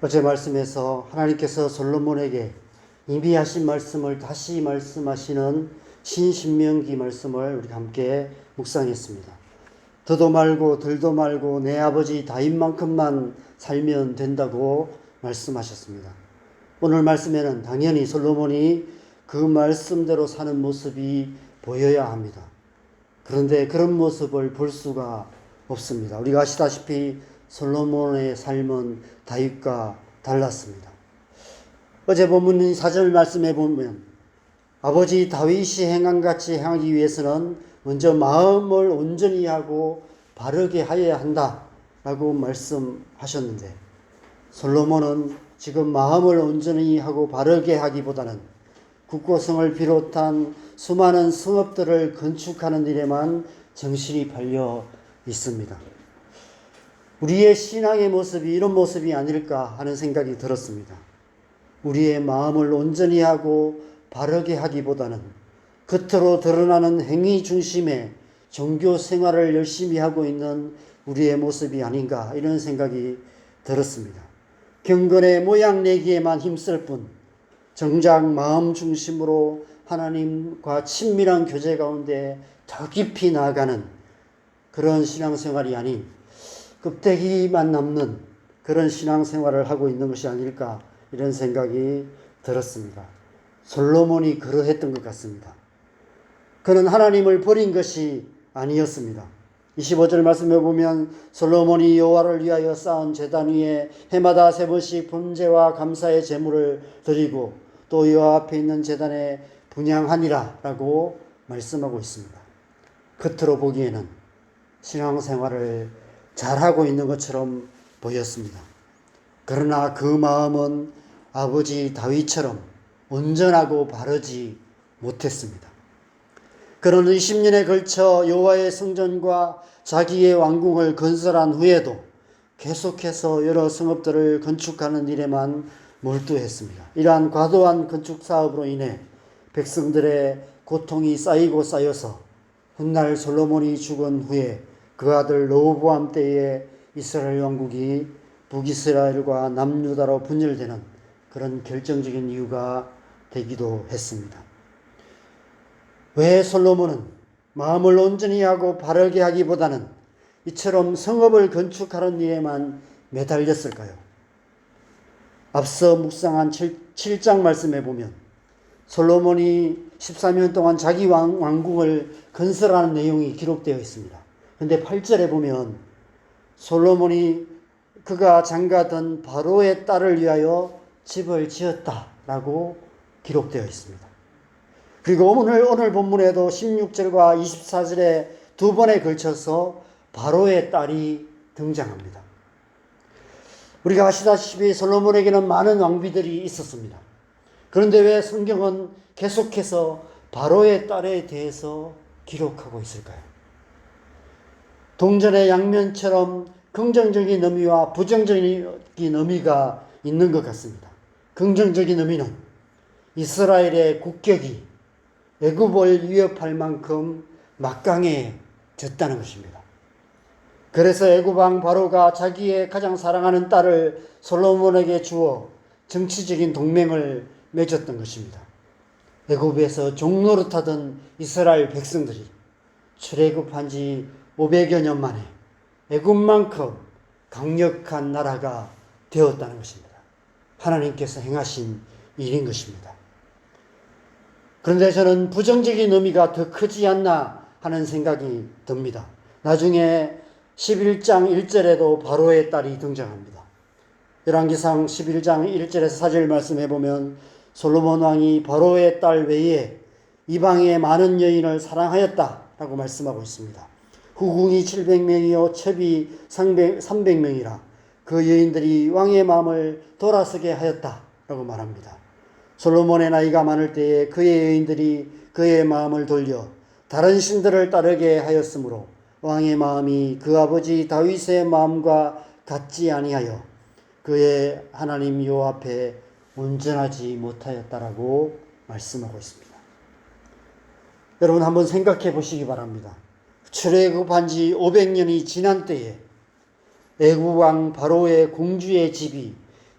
어제 말씀에서 하나님께서 솔로몬에게 이미 하신 말씀을 다시 말씀하시는 신신명기 말씀을 우리가 함께 묵상했습니다. 더도 말고 덜도 말고 내 아버지 다윗만큼만 살면 된다고 말씀하셨습니다. 오늘 말씀에는 당연히 솔로몬이 그 말씀대로 사는 모습이 보여야 합니다. 그런데 그런 모습을 볼 수가 없습니다. 우리가 아시다시피 솔로몬의 삶은 다윗과 달랐습니다. 어제 본문 4절 말씀에 보면 아버지 다윗이 행한 같이 행하기 위해서는 먼저 마음을 온전히 하고 바르게 하여야 한다라고 말씀하셨는데, 솔로몬은 지금 마음을 온전히 하고 바르게 하기보다는 국고성을 비롯한 수많은 성읍들을 건축하는 일에만 정신이 팔려 있습니다. 우리의 신앙의 모습이 이런 모습이 아닐까 하는 생각이 들었습니다. 우리의 마음을 온전히 하고 바르게 하기보다는 겉으로 드러나는 행위 중심의 종교 생활을 열심히 하고 있는 우리의 모습이 아닌가, 이런 생각이 들었습니다. 경건의 모양 내기에만 힘쓸 뿐 정작 마음 중심으로 하나님과 친밀한 교제 가운데 더 깊이 나아가는 그런 신앙생활이 아닌 껍데기만 남는 그런 신앙생활을 하고 있는 것이 아닐까, 이런 생각이 들었습니다. 솔로몬이 그러했던 것 같습니다. 그는 하나님을 버린 것이 아니었습니다. 25절 말씀에 보면 솔로몬이 여호와를 위하여 쌓은 제단 위에 해마다 3번씩 번제와 감사의 제물을 드리고 또 여호와 앞에 있는 제단에 분향하니라 라고 말씀하고 있습니다. 겉으로 보기에는 신앙생활을 잘하고 있는 것처럼 보였습니다. 그러나 그 마음은 아버지 다윗처럼 온전하고 바르지 못했습니다. 그는 20년에 걸쳐 여호와의 성전과 자기의 왕궁을 건설한 후에도 계속해서 여러 성읍들을 건축하는 일에만 몰두했습니다. 이러한 과도한 건축 사업으로 인해 백성들의 고통이 쌓이고 쌓여서 훗날 솔로몬이 죽은 후에 그 아들 르호보암 때에 이스라엘 왕국이 북이스라엘과 남유다로 분열되는 그런 결정적인 이유가 되기도 했습니다. 왜 솔로몬은 마음을 온전히 하고 바르게 하기보다는 이처럼 성읍을 건축하는 일에만 매달렸을까요? 앞서 묵상한 7장 말씀에 보면 솔로몬이 13년 동안 자기 왕궁을 건설하는 내용이 기록되어 있습니다. 그런데 8절에 보면 솔로몬이 그가 장가든 바로의 딸을 위하여 집을 지었다라고 기록되어 있습니다. 그리고 오늘 본문에도 16절과 24절에 두 번에 걸쳐서 바로의 딸이 등장합니다. 우리가 아시다시피 솔로몬에게는 많은 왕비들이 있었습니다. 그런데 왜 성경은 계속해서 바로의 딸에 대해서 기록하고 있을까요? 동전의 양면처럼 긍정적인 의미와 부정적인 의미가 있는 것 같습니다. 긍정적인 의미는 이스라엘의 국격이 애굽을 위협할 만큼 막강해졌다는 것입니다. 그래서 애굽 왕 바로가 자기의 가장 사랑하는 딸을 솔로몬에게 주어 정치적인 동맹을 맺었던 것입니다. 애굽에서 종노릇하던 이스라엘 백성들이 출애굽한 지 500여 년 만에 애굽만큼 강력한 나라가 되었다는 것입니다. 하나님께서 행하신 일인 것입니다. 그런데 저는 부정적인 의미가 더 크지 않나 하는 생각이 듭니다. 나중에 11장 1절에도 바로의 딸이 등장합니다. 열왕기상 11장 1절에서 4절 말씀해 보면 솔로몬 왕이 바로의 딸 외에 이방의 많은 여인을 사랑하였다라고 말씀하고 있습니다. 후궁이 700명이요 첩이 300명이라 그 여인들이 왕의 마음을 돌아서게 하였다라고 말합니다. 솔로몬의 나이가 많을 때에 그의 여인들이 그의 마음을 돌려 다른 신들을 따르게 하였으므로 왕의 마음이 그 아버지 다윗의 마음과 같지 아니하여 그의 하나님 여호와 앞에 온전하지 못하였다라고 말씀하고 있습니다. 여러분 한번 생각해 보시기 바랍니다. 출애굽한 지 500년이 지난 때에 애굽 왕 바로의 공주의 집이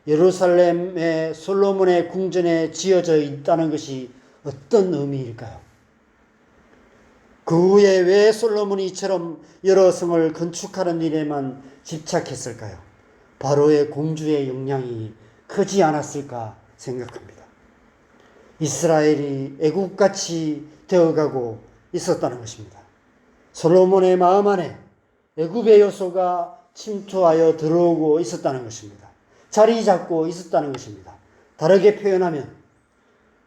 예루살렘의 솔로몬의 궁전에 지어져 있다는 것이 어떤 의미일까요? 그 후에 왜 솔로몬이 이처럼 여러 성을 건축하는 일에만 집착했을까요? 바로의 공주의 영향이 크지 않았을까 생각합니다. 이스라엘이 애국같이 되어가고 있었다는 것입니다. 솔로몬의 마음 안에 애국의 요소가 침투하여 들어오고 있었다는 것입니다. 자리 잡고 있었다는 것입니다. 다르게 표현하면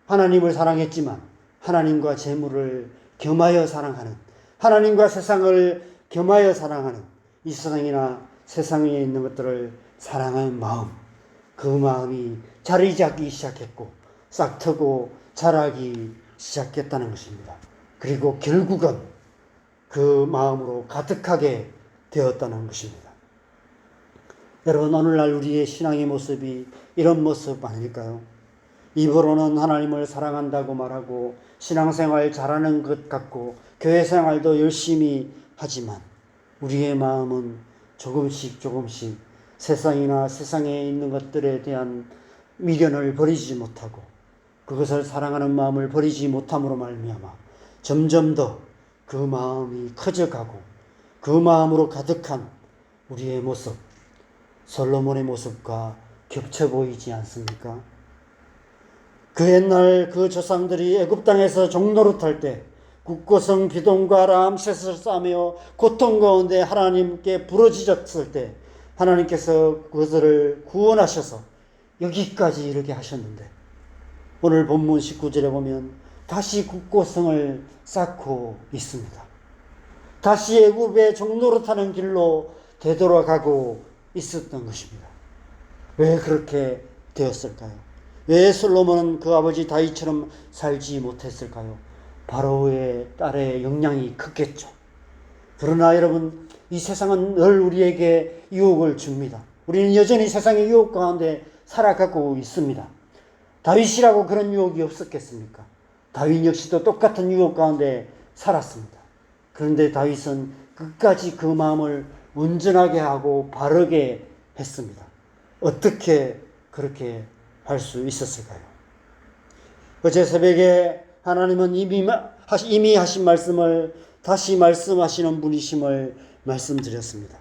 하나님을 사랑했지만 하나님과 재물을 겸하여 사랑하는, 하나님과 세상을 겸하여 사랑하는, 이 세상이나 세상에 있는 것들을 사랑하는 마음, 그 마음이 자리 잡기 시작했고 싹트고 자라기 시작했다는 것입니다. 그리고 결국은 그 마음으로 가득하게 되었다는 것입니다. 여러분, 오늘날 우리의 신앙의 모습이 이런 모습 아닐까요? 입으로는 하나님을 사랑한다고 말하고 신앙생활 잘하는 것 같고 교회 생활도 열심히 하지만 우리의 마음은 조금씩 세상이나 세상에 있는 것들에 대한 미련을 버리지 못하고 그것을 사랑하는 마음을 버리지 못함으로 말미암아 점점 더 그 마음이 커져가고 그 마음으로 가득한 우리의 모습, 솔로몬의 모습과 겹쳐 보이지 않습니까? 그 옛날 그 조상들이 애굽 땅에서 종노릇할 때 국고성 비동과 람셋을 싸며 고통 가운데 하나님께 부르짖었을 때 하나님께서 그들을 구원하셔서 여기까지 이르게 하셨는데 오늘 본문 19절에 보면 다시 국고성을 쌓고 있습니다. 다시 애굽의 종노릇하는 길로 되돌아가고 있었던 것입니다. 왜 그렇게 되었을까요? 왜 솔로몬은 그 아버지 다윗처럼 살지 못했을까요? 바로의 딸의 영향이 컸겠죠. 그러나 여러분, 이 세상은 늘 우리에게 유혹을 줍니다. 우리는 여전히 세상의 유혹 가운데 살아가고 있습니다. 다윗이라고 그런 유혹이 없었겠습니까? 다윗 역시도 똑같은 유혹 가운데 살았습니다. 그런데 다윗은 끝까지 그 마음을 온전하게 하고 바르게 했습니다. 어떻게 그렇게 할 수 있었을까요? 어제 새벽에 하나님은 이미 하신 말씀을 다시 말씀하시는 분이심을 말씀드렸습니다.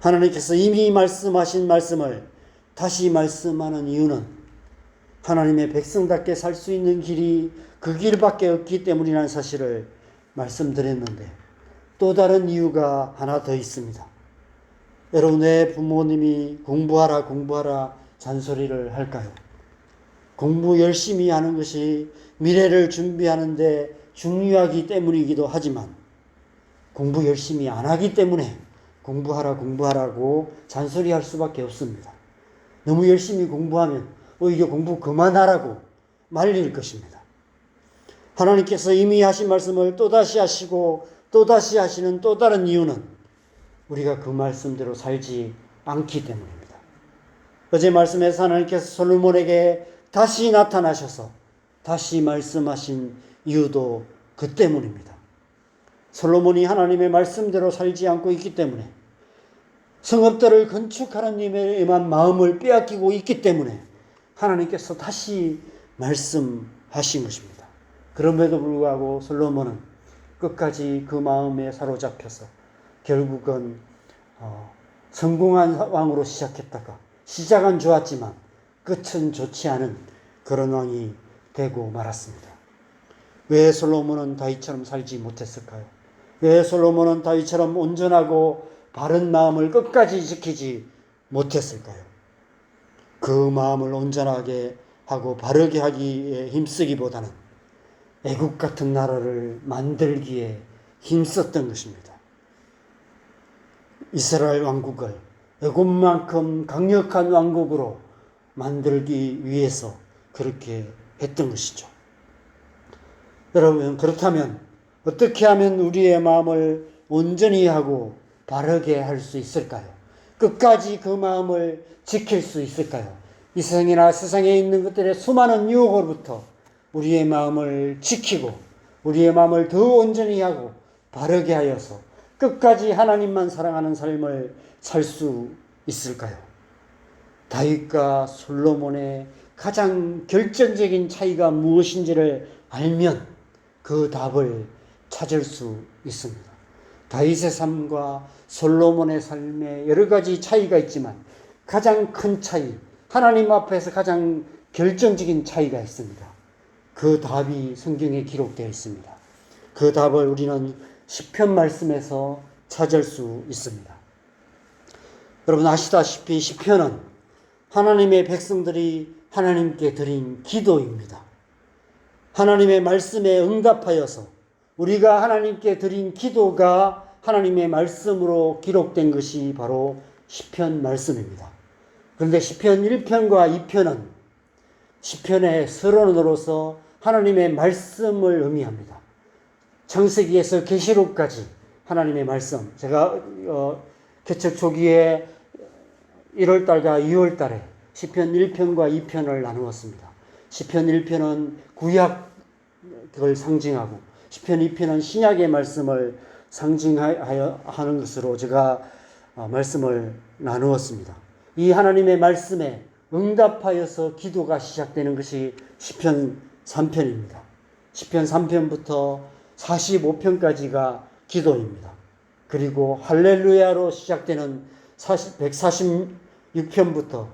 하나님께서 이미 말씀하신 말씀을 다시 말씀하는 이유는 하나님의 백성답게 살 수 있는 길이 그 길밖에 없기 때문이라는 사실을 말씀드렸는데 또 다른 이유가 하나 더 있습니다. 여러분의 부모님이 공부하라 잔소리를 할까요? 공부 열심히 하는 것이 미래를 준비하는데 중요하기 때문이기도 하지만 공부 열심히 안 하기 때문에 공부하라고 잔소리할 수밖에 없습니다. 너무 열심히 공부하면 오히려 공부 그만하라고 말릴 것입니다. 하나님께서 이미 하신 말씀을 또다시 하시고 또다시 하시는 또 다른 이유는 우리가 그 말씀대로 살지 않기 때문입니다. 어제 말씀에서 하나님께서 솔로몬에게 다시 나타나셔서 다시 말씀하신 이유도 그 때문입니다. 솔로몬이 하나님의 말씀대로 살지 않고 있기 때문에 성읍들을 건축하는 일에만 마음을 빼앗기고 있기 때문에 하나님께서 다시 말씀하신 것입니다. 그럼에도 불구하고 솔로몬은 끝까지 그 마음에 사로잡혀서 결국은 성공한 왕으로 시작했다가 시작은 좋았지만 끝은 좋지 않은 그런 왕이 되고 말았습니다. 왜 솔로몬은 다윗처럼 살지 못했을까요? 왜 솔로몬은 다윗처럼 온전하고 바른 마음을 끝까지 지키지 못했을까요? 그 마음을 온전하게 하고 바르게 하기에 힘쓰기보다는 애국 같은 나라를 만들기에 힘썼던 것입니다. 이스라엘 왕국을 애국만큼 강력한 왕국으로 만들기 위해서 그렇게 했던 것이죠. 여러분, 그렇다면 어떻게 하면 우리의 마음을 온전히 하고 바르게 할 수 있을까요? 끝까지 그 마음을 지킬 수 있을까요? 이 세상이나 세상에 있는 것들의 수많은 유혹으로부터 우리의 마음을 지키고 우리의 마음을 더 온전히 하고 바르게 하여서 끝까지 하나님만 사랑하는 삶을 살 수 있을까요? 다윗과 솔로몬의 가장 결정적인 차이가 무엇인지를 알면 그 답을 찾을 수 있습니다. 다윗의 삶과 솔로몬의 삶에 여러 가지 차이가 있지만 가장 큰 차이, 하나님 앞에서 가장 결정적인 차이가 있습니다. 그 답이 성경에 기록되어 있습니다. 그 답을 우리는 시편 말씀에서 찾을 수 있습니다. 여러분 아시다시피 시편은 하나님의 백성들이 하나님께 드린 기도입니다. 하나님의 말씀에 응답하여서 우리가 하나님께 드린 기도가 하나님의 말씀으로 기록된 것이 바로 시편 말씀입니다. 그런데 시편 1편과 2편은 시편의 서론으로서 하나님의 말씀을 의미합니다. 창세기에서 계시록까지 하나님의 말씀. 제가 개척 초기에 1월달과 2월달에 시편 1편과 2편을 나누었습니다. 시편 1편은 구약을 상징하고 시편 2편은 신약의 말씀을 상징하는 것으로 제가 말씀을 나누었습니다. 이 하나님의 말씀에 응답하여서 기도가 시작되는 것이 시편 3편입니다. 시편 3편부터 45편까지가 기도입니다. 그리고 할렐루야로 시작되는 146편부터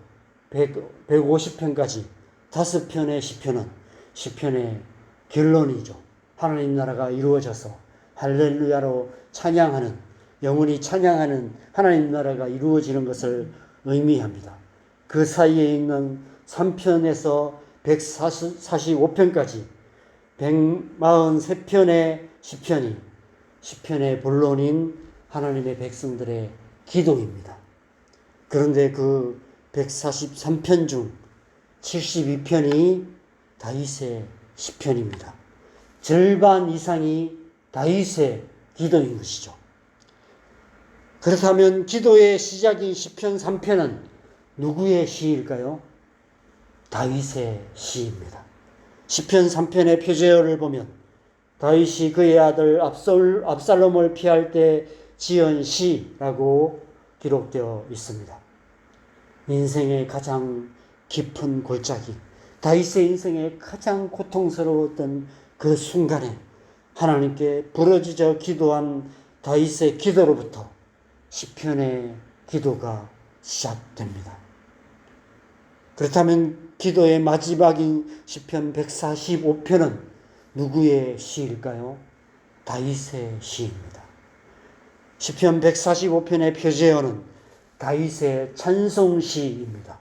150편까지 5편의 시편은 시편의 결론이죠. 하나님 나라가 이루어져서 할렐루야로 찬양하는, 영원히 찬양하는 하나님 나라가 이루어지는 것을 의미합니다. 그 사이에 있는 3편에서 145편까지 143편의 시편이 시편의 본론인 하나님의 백성들의 기도입니다. 그런데 그 143편 중 72편이 다윗의 시편입니다. 절반 이상이 다윗의 기도인 것이죠. 그렇다면 기도의 시작인 시편 3편은 누구의 시일까요? 다윗의 시입니다. 시편 3편의 표제어를 보면 다윗이 그의 아들 압살롬을 피할 때 지은 시라고 기록되어 있습니다. 인생의 가장 깊은 골짜기, 다윗의 인생의 가장 고통스러웠던 그 순간에 하나님께 부르짖어 기도한 다윗의 기도로부터 시편의 기도가 시작됩니다. 그렇다면 기도의 마지막인 시편 145편은 누구의 시일까요? 다윗의 시입니다. 시편 145편의 표제어는 다윗의 찬송시입니다.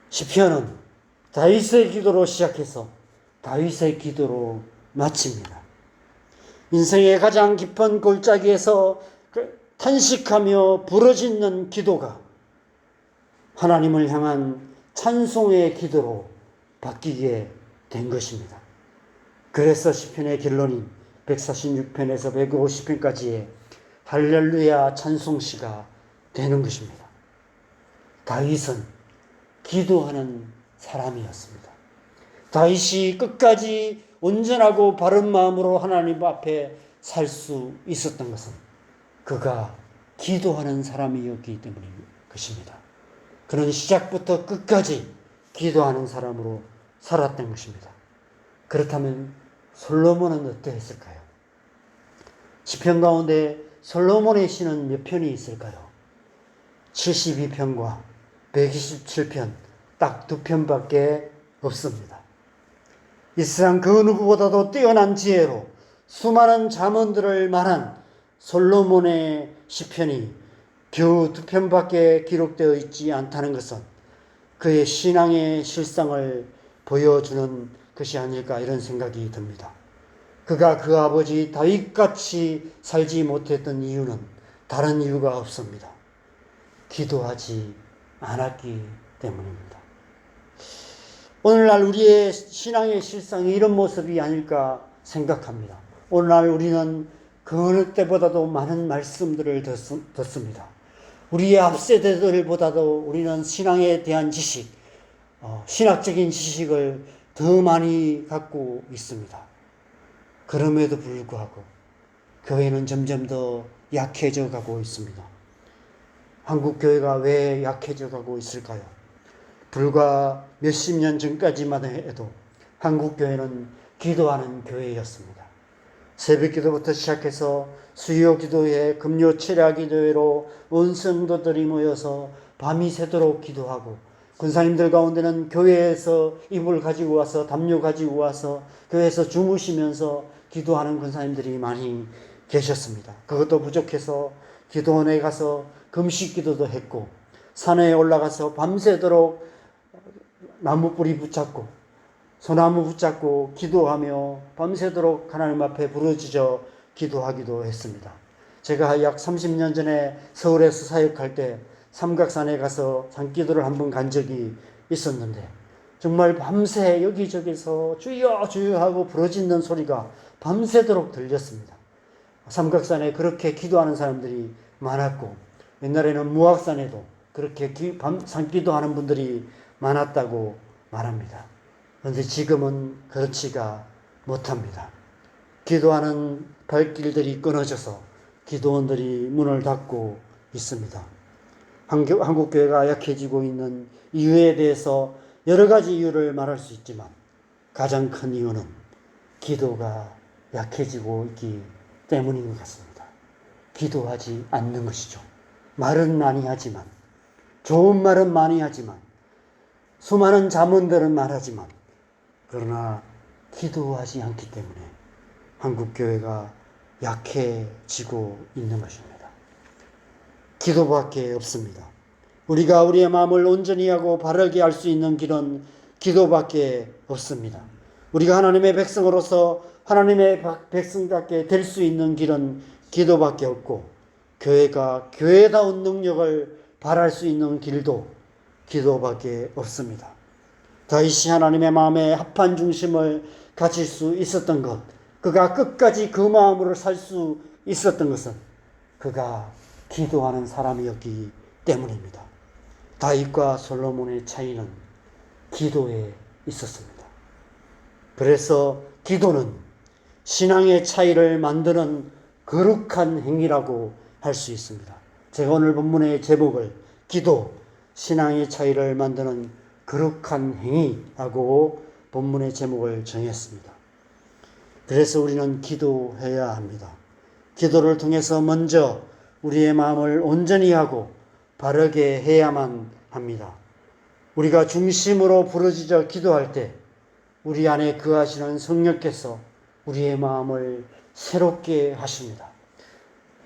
시편은 다윗의 기도로 시작해서 다윗의 기도로 마칩니다. 인생의 가장 깊은 골짜기에서 탄식하며 부르짖는 기도가 하나님을 향한 찬송의 기도로 바뀌게 된 것입니다. 그래서 시편의 결론인 146편에서 150편까지의 할렐루야 찬송시가 되는 것입니다. 다윗은 기도하는 사람이었습니다. 다윗이 끝까지 온전하고 바른 마음으로 하나님 앞에 살 수 있었던 것은 그가 기도하는 사람이었기 때문인 것입니다. 그는 시작부터 끝까지 기도하는 사람으로 살았던 것입니다. 그렇다면 솔로몬은 어떠했을까요? 시편 가운데 솔로몬의 시는 몇 편이 있을까요? 72편과 127편, 딱 2편밖에 없습니다. 이 세상 그 누구보다도 뛰어난 지혜로 수많은 잠언들을 말한 솔로몬의 시편이 겨우 2편밖에 기록되어 있지 않다는 것은 그의 신앙의 실상을 보여주는 것이 아닐까 이런 생각이 듭니다. 그가 그 아버지 다윗같이 살지 못했던 이유는 다른 이유가 없습니다. 기도하지 않았기 때문입니다. 오늘날 우리의 신앙의 실상이 이런 모습이 아닐까 생각합니다. 오늘날 우리는 그 어느 때보다도 많은 말씀들을 듣습니다. 우리의 앞세대들보다도 우리는 신앙에 대한 지식, 신학적인 지식을 더 많이 갖고 있습니다. 그럼에도 불구하고 교회는 점점 더 약해져 가고 있습니다. 한국 교회가 왜 약해져 가고 있을까요? 불과 몇십 년 전까지만 해도 한국 교회는 기도하는 교회였습니다. 새벽 기도부터 시작해서 수요 기도회, 금요 철야 기도회로 온 성도들이 모여서 밤이 새도록 기도하고, 군사님들 가운데는 교회에서 이불 가지고 와서, 담요 가지고 와서 교회에서 주무시면서 기도하는 군사님들이 많이 계셨습니다. 그것도 부족해서 기도원에 가서 금식 기도도 했고, 산에 올라가서 밤새도록 나무 뿌리 붙잡고 소나무 붙잡고 기도하며 밤새도록 하나님 앞에 부르짖어 기도하기도 했습니다. 제가 약 30년 전에 서울에서 사역할 때 삼각산에 가서 산기도를 한번 간 적이 있었는데, 정말 밤새 여기저기서 주여 주여 하고 부르짖는 소리가 밤새도록 들렸습니다. 삼각산에 그렇게 기도하는 사람들이 많았고, 옛날에는 무악산에도 그렇게 산기도하는 분들이 많았다고 말합니다. 그런데 지금은 그렇지가 못합니다. 기도하는 발길들이 끊어져서 기도원들이 문을 닫고 있습니다. 한국교회가 약해지고 있는 이유에 대해서 여러 가지 이유를 말할 수 있지만, 가장 큰 이유는 기도가 약해지고 있기 때문인 것 같습니다. 기도하지 않는 것이죠. 말은 많이 하지만, 좋은 말은 많이 하지만, 수많은 자문들은 말하지만, 그러나 기도하지 않기 때문에 한국교회가 약해지고 있는 것입니다. 기도밖에 없습니다. 우리가 우리의 마음을 온전히 하고 바르게 할 수 있는 길은 기도밖에 없습니다. 우리가 하나님의 백성으로서 하나님의 백성답게 될 수 있는 길은 기도밖에 없고, 교회가 교회다운 능력을 발할 수 있는 길도 기도밖에 없습니다. 다윗이 하나님의 마음에 합한 중심을 가질 수 있었던 것, 그가 끝까지 그 마음으로 살 수 있었던 것은 그가 기도하는 사람이었기 때문입니다. 다윗과 솔로몬의 차이는 기도에 있었습니다. 그래서 기도는 신앙의 차이를 만드는 거룩한 행위라고 할 수 있습니다. 제가 오늘 본문의 제목을 기도, 신앙의 차이를 만드는 거룩한 행위라고 본문의 제목을 정했습니다. 그래서 우리는 기도해야 합니다. 기도를 통해서 먼저 우리의 마음을 온전히 하고 바르게 해야만 합니다. 우리가 중심으로 부르짖어 기도할 때 우리 안에 거하시는 성령께서 우리의 마음을 새롭게 하십니다.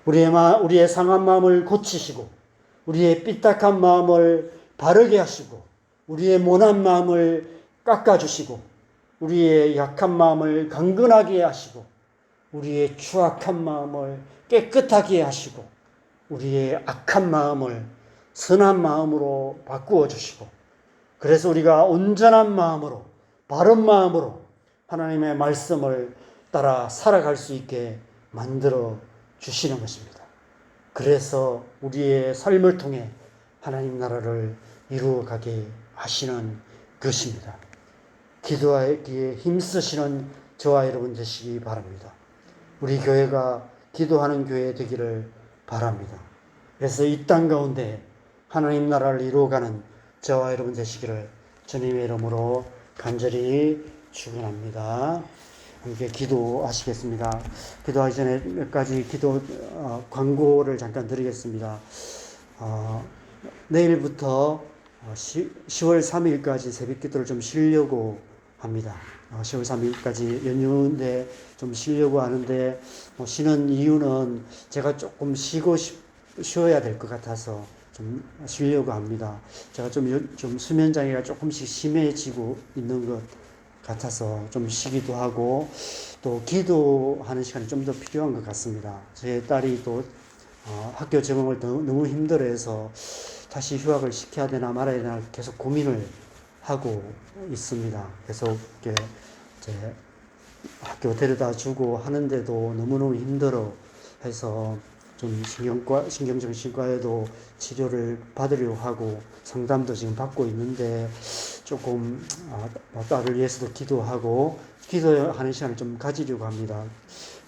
우리의 상한 마음을 고치시고, 우리의 삐딱한 마음을 바르게 하시고, 우리의 모난 마음을 깎아주시고, 우리의 약한 마음을 강건하게 하시고, 우리의 추악한 마음을 깨끗하게 하시고, 우리의 악한 마음을 선한 마음으로 바꾸어 주시고, 그래서 우리가 온전한 마음으로, 바른 마음으로 하나님의 말씀을 따라 살아갈 수 있게 만들어 주시는 것입니다. 그래서 우리의 삶을 통해 하나님 나라를 이루어가게 하시는 것입니다. 기도하기에 힘쓰시는 저와 여러분 되시기 바랍니다. 우리 교회가 기도하는 교회 되기를 바랍니다. 그래서 이 땅 가운데 하나님 나라를 이루어가는 저와 여러분 되시기를 주님의 이름으로 간절히 축원합니다. 함께 기도하시겠습니다. 기도하기 전에 몇 가지 광고를 잠깐 드리겠습니다. 내일부터 10월 3일까지 새벽 기도를 좀 쉬려고 합니다. 10월 3일까지 연휴인데 좀 쉬려고 하는데, 쉬는 이유는 제가 조금 쉬어야 될 것 같아서 좀 쉬려고 합니다. 제가 좀 수면 장애가 조금씩 심해지고 있는 것 같아서 좀 쉬기도 하고, 또 기도하는 시간이 좀 더 필요한 것 같습니다. 제 딸이 또 학교 적응을 너무 힘들어해서 다시 휴학을 시켜야 되나 말아야 되나 계속 고민을 하고 있습니다. 계속 이제 학교 데려다 주고 하는데도 너무너무 힘들어 해서 좀 신경정신과에도 치료를 받으려고 하고 상담도 지금 받고 있는데, 조금 딸을 위해서도 기도하고 기도하는 시간을 좀 가지려고 합니다.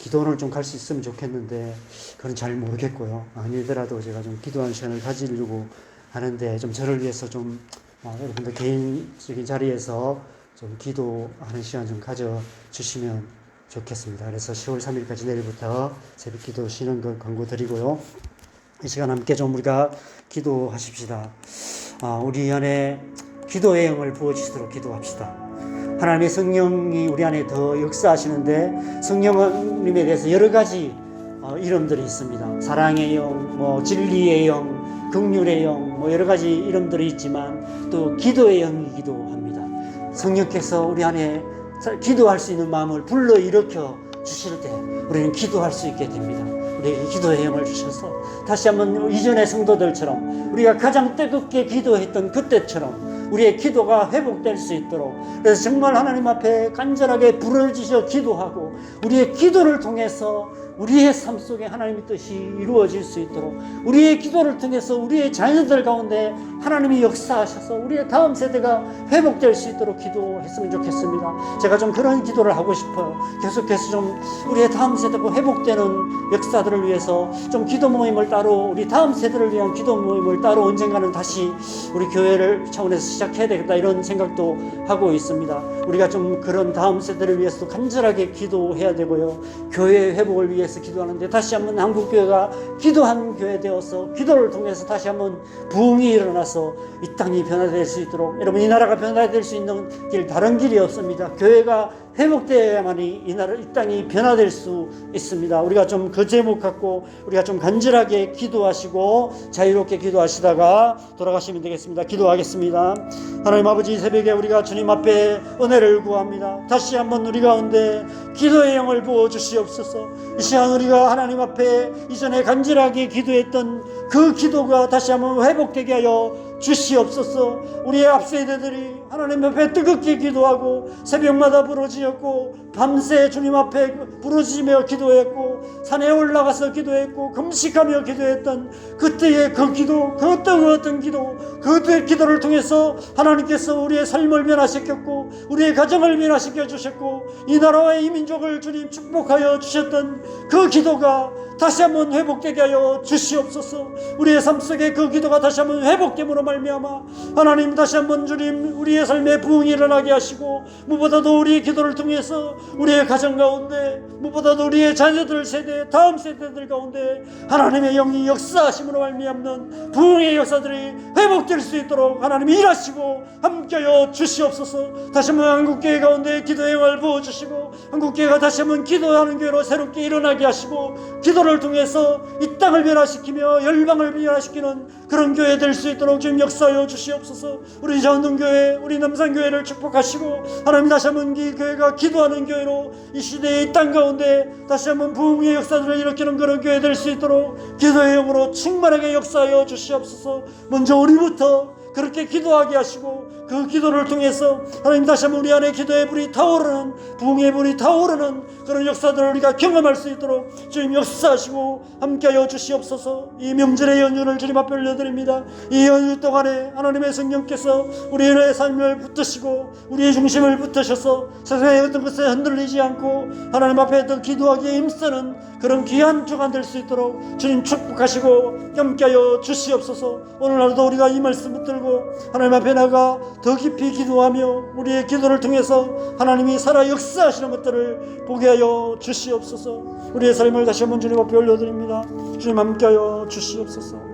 기도원을 좀 갈 수 있으면 좋겠는데 그건 잘 모르겠고요. 아니더라도 제가 좀 기도하는 시간을 가지려고 하는데 좀 저를 위해서 좀 여러분들 개인적인 자리에서 좀 기도하는 시간 좀 가져주시면 좋겠습니다. 그래서 10월 3일까지 내일부터 새벽 기도 쉬는 거 광고 드리고요. 이 시간 함께 좀 우리가 기도하십시다. 우리 안에 기도의 영을 부어주시도록 기도합시다. 하나님의 성령이 우리 안에 더 역사하시는데 성령님에 대해서 여러 가지 이름들이 있습니다. 사랑의 영, 진리의 영, 긍휼의 영, 여러 가지 이름들이 있지만 또 기도의 영이기도 합니다. 성령께서 우리 안에 기도할 수 있는 마음을 불러일으켜 주실 때 우리는 기도할 수 있게 됩니다. 우리에게 기도의 영을 주셔서 다시 한번 이전의 성도들처럼 우리가 가장 뜨겁게 기도했던 그때처럼 우리의 기도가 회복될 수 있도록, 그래서 정말 하나님 앞에 간절하게 부르짖어 기도하고 우리의 기도를 통해서 우리의 삶 속에 하나님의 뜻이 이루어질 수 있도록, 우리의 기도를 통해서 우리의 자녀들 가운데 하나님이 역사하셔서 우리의 다음 세대가 회복될 수 있도록 기도했으면 좋겠습니다. 제가 좀 그런 기도를 하고 싶어요. 계속해서 좀 우리의 다음 세대가 회복되는 역사들을 위해서 좀 기도 모임을 따로, 우리 다음 세대를 위한 기도 모임을 따로 언젠가는 다시 우리 교회를 차원에서 시작해야 되겠다, 이런 생각도 하고 있습니다. 우리가 좀 그런 다음 세대를 위해서도 간절하게 기도해야 되고요. 교회 회복을 위해서 기도하는데 다시 한번 한국교회가 기도한 교회 되어서 기도를 통해서 다시 한번 부흥이 일어나서 이 땅이 변화될 수 있도록, 여러분, 이 나라가 변화될 수 있는 길 다른 길이 없습니다. 교회가 회복되어야만이 이 땅이 변화될 수 있습니다. 우리가 좀 그 제목 갖고 우리가 좀 간절하게 기도하시고 자유롭게 기도하시다가 돌아가시면 되겠습니다. 기도하겠습니다. 하나님 아버지, 새벽에 우리가 주님 앞에 은혜를 구합니다. 다시 한번 우리 가운데 기도의 영을 부어주시옵소서. 이 시간 우리가 하나님 앞에 이전에 간절하게 기도했던 그 기도가 다시 한번 회복되게 하여 주시옵소서. 우리의 앞세대들이 하나님 앞에 뜨겁게 기도하고 새벽마다 부르짖었고 밤새 주님 앞에 부르짖으며 기도했고 산에 올라가서 기도했고 금식하며 기도했던 그때의 그 기도, 그 어떤 기도, 그 기도를 통해서 하나님께서 우리의 삶을 변화시켰고 우리의 가정을 변화시켜 주셨고 이 나라와 이 민족을 주님 축복하여 주셨던 그 기도가 다시 한번 회복되게 하여 주시옵소서. 우리의 삶 속에 그 기도가 다시 한번 회복됨으로 말미암아 하나님 다시 한번 주님 우리의 삶에 부흥이 일어나게 하시고, 무엇보다도 우리의 기도를 통해서 우리의 가정 가운데, 무엇보다도 우리의 자녀들 세대, 다음 세대들 가운데 하나님의 영이 역사하심으로 말미암는 부흥의 역사들이 회복될 수 있도록 하나님이 일하시고 함께하여 주시옵소서. 다시 한번 한국교회 가운데 기도의 영을 부어주시고 한국교회가 다시 한번 기도하는 교회로 새롭게 일어나게 하시고 기도를 통해서 이 땅을 변화시키며 열방을 변화시키는 그런 교회 될 수 있도록 주님 역사하여 주시옵소서. 우리 자원동교회, 우리 남산교회를 축복하시고 하나님 다시 한번 이 교회가 기도하는 교회로 이 시대의 이 땅 가운데 다시 한번 부흥의 역사들을 일으키는 그런 교회 될 수 있도록 기도의 영으로 충만하게 역사하여 주시옵소서. 먼저 우리부터 그렇게 기도하게 하시고 그 기도를 통해서 하나님 다시 한번 우리 안에 기도의 불이 타오르는, 부흥의 불이 타오르는 그런 역사들을 우리가 경험할 수 있도록 주님 역사하시고 함께하여 주시옵소서. 이 명절의 연휴를 주님 앞에 올려드립니다. 이 연휴 동안에 하나님의 성령께서 우리의 삶을 붙드시고 우리의 중심을 붙으셔서 세상의 어떤 것에 흔들리지 않고 하나님 앞에 더 기도하기에 힘쓰는 그런 귀한 주간 될 수 있도록 주님 축복하시고 함께하여 주시옵소서. 오늘 하루도 우리가 이 말씀 붙들고 하나님 앞에 나가 더 깊이 기도하며 우리의 기도를 통해서 하나님이 살아 역사하시는 것들을 보게 하여 주시옵소서. 우리의 삶을 다시 한번 주님 앞에 올려드립니다. 주님 함께하여 주시옵소서.